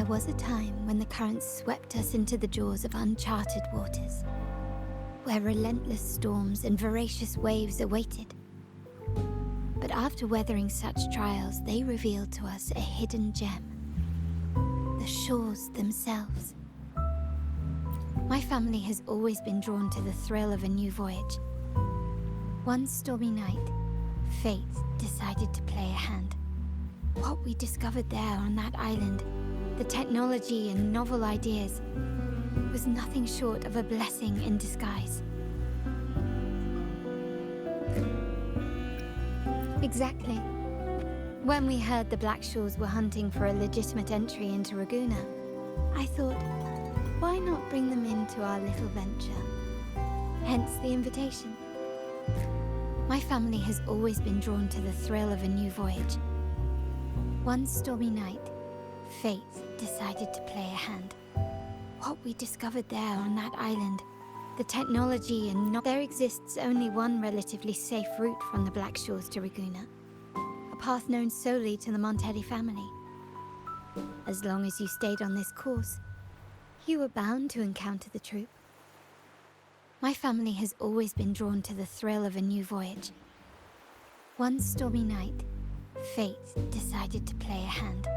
There was a time when the currents swept us into the jaws of uncharted waters, where relentless storms and voracious waves awaited. But after weathering such trials, they revealed to us a hidden gem: the shores themselves. My family has always been drawn to the thrill of a new voyage. One stormy night, fate decided to play a hand. What we discovered there on that island, the technology and novel ideas, was nothing short of a blessing in disguise. Exactly. When we heard the Blackshaws were hunting for a legitimate entry into Ragusa, I thought, why not bring them into our little venture? Hence the invitation. My family has always been drawn to the thrill of a new voyage. One stormy night, fate decided to play a hand. What we discovered there on that island, the technology and there exists only one relatively safe route from the Blackshaws to Ragusa, a path known solely to the Montelli family. As long as you stayed on this course, you were bound to encounter the troop. My family has always been drawn to the thrill of a new voyage. One stormy night, fate decided to play a hand.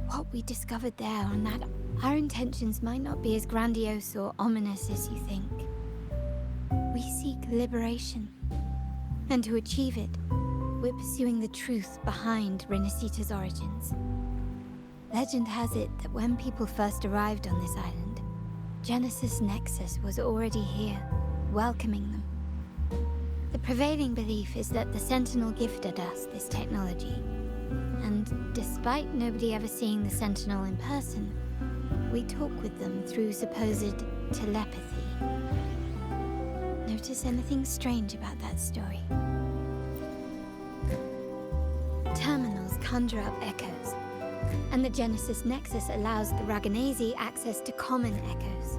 What we discovered there on that, our intentions might not be as grandiose or ominous as you think. We seek liberation, and to achieve it, we're pursuing the truth behind Renacita's origins. Legend has it that when people first arrived on this island, Genesis Nexus was already here, welcoming them. The prevailing belief is that the Sentinel gifted us this technology, and despite nobody ever seeing the Sentinel in person, we talk with them through supposed telepathy. Notice anything strange about that story? Terminals conjure up echoes, and the Genesis Nexus allows the Raganese access to common echoes.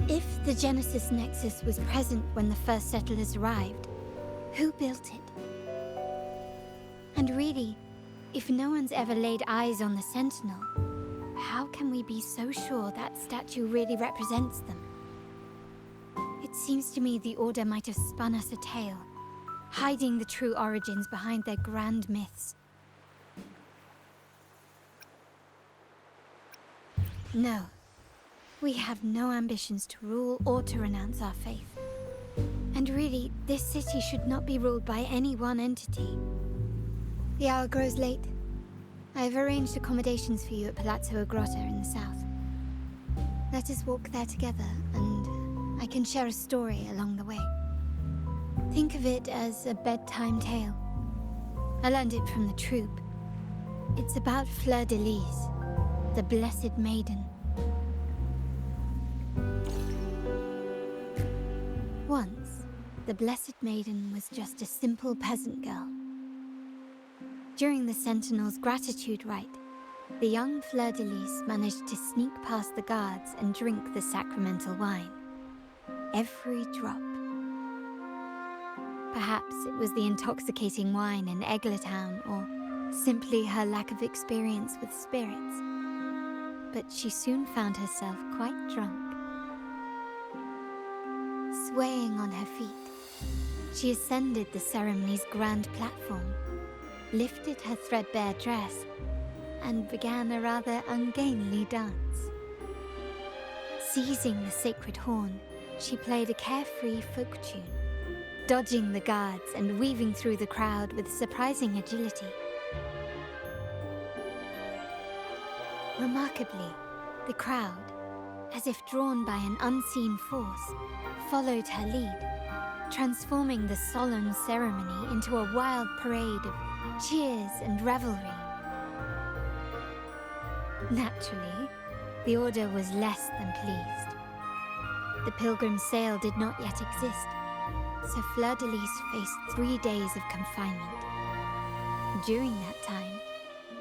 If the Genesis Nexus was present when the first settlers arrived, who built it? And really, if no one's ever laid eyes on the Sentinel, how can we be so sure that statue really represents them? It seems to me the Order might have spun us a tale, hiding the true origins behind their grand myths. No, we have no ambitions to rule or to renounce our faith. And really, this city should not be ruled by any one entity. The hour grows late. I have arranged accommodations for you at Palazzo Grotta in the south. Let us walk there together, and I can share a story along the way. Think of it as a bedtime tale. I learned it from the troop. It's about Fleurdelys, the Blessed Maiden. Once, the Blessed Maiden was just a simple peasant girl. During the Sentinel's gratitude rite, the young Fleurdelys managed to sneak past the guards and drink the sacramental wine. Every drop. Perhaps it was the intoxicating wine in Eglatown, or simply her lack of experience with spirits. But she soon found herself quite drunk. Swaying on her feet, she ascended the ceremony's grand platform, lifted her threadbare dress, and began a rather ungainly dance. Seizing the sacred horn, she played a carefree folk tune, dodging the guards and weaving through the crowd with surprising agility. Remarkably, the crowd, as if drawn by an unseen force, followed her lead, transforming the solemn ceremony into a wild parade of cheers and revelry. Naturally, the Order was less than pleased. The pilgrim sale did not yet exist, so Fleurdelys faced 3 days of confinement. During that time,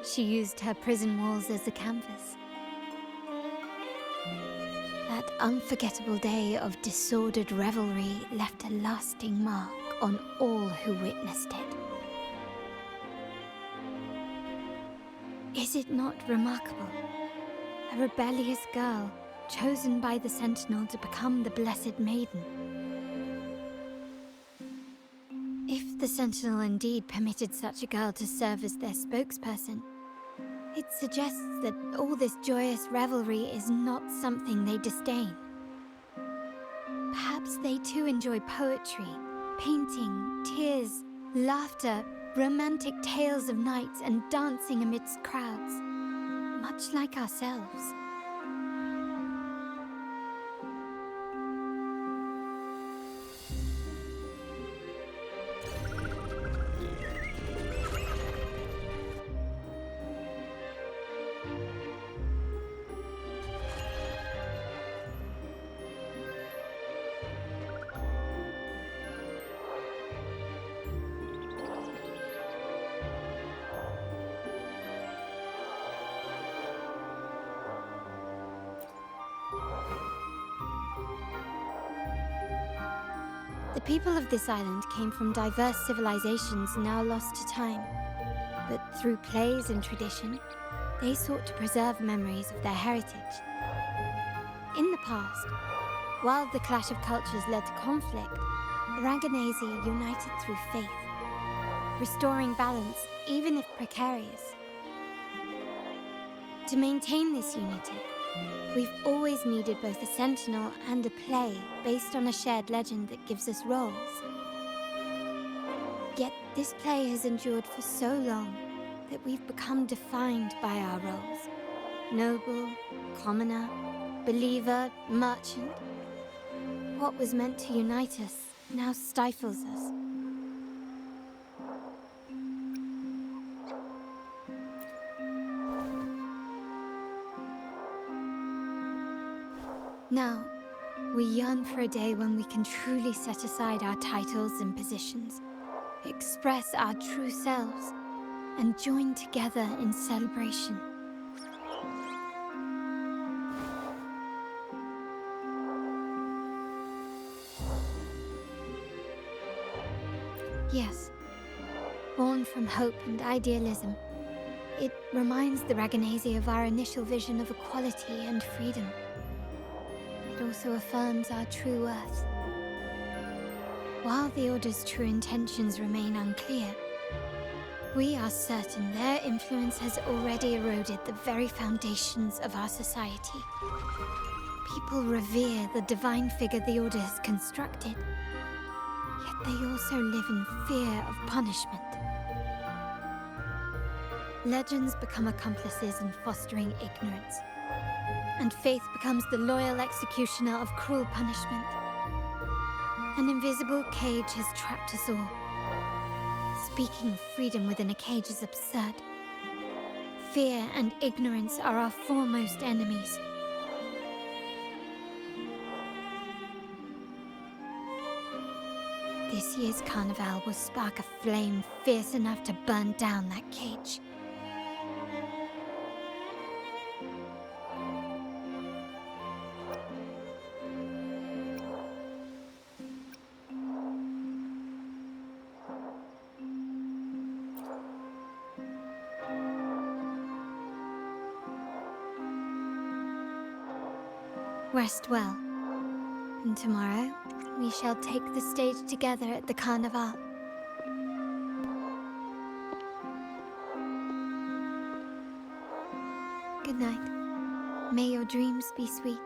she used her prison walls as a canvas. That unforgettable day of disordered revelry left a lasting mark on all who witnessed it. Is it not remarkable? A rebellious girl, chosen by the Sentinel to become the Blessed Maiden. If the Sentinel indeed permitted such a girl to serve as their spokesperson, it suggests that all this joyous revelry is not something they disdain. Perhaps they too enjoy poetry, painting, tears, laughter, romantic tales of nights, and dancing amidst crowds, much like ourselves. The people of this island came from diverse civilizations now lost to time, but through plays and tradition, they sought to preserve memories of their heritage. In the past, while the clash of cultures led to conflict, the Raganasia united through faith, restoring balance even if precarious. To maintain this unity, we've always needed both a sentinel and a play based on a shared legend that gives us roles. Yet this play has endured for so long that we've become defined by our roles. Noble, commoner, believer, merchant. What was meant to unite us now stifles us. Now, we yearn for a day when we can truly set aside our titles and positions, express our true selves, and join together in celebration. Yes, born from hope and idealism, it reminds the Raganasia of our initial vision of equality and freedom. It also affirms our true worth. While the Order's true intentions remain unclear, we are certain their influence has already eroded the very foundations of our society. People revere the divine figure the Order has constructed, yet they also live in fear of punishment. Legends become accomplices in fostering ignorance, and faith becomes the loyal executioner of cruel punishment. An invisible cage has trapped us all. Speaking of freedom within a cage is absurd. Fear and ignorance are our foremost enemies. This year's carnival will spark a flame fierce enough to burn down that cage. Rest well, and tomorrow we shall take the stage together at the carnival. Good night. May your dreams be sweet.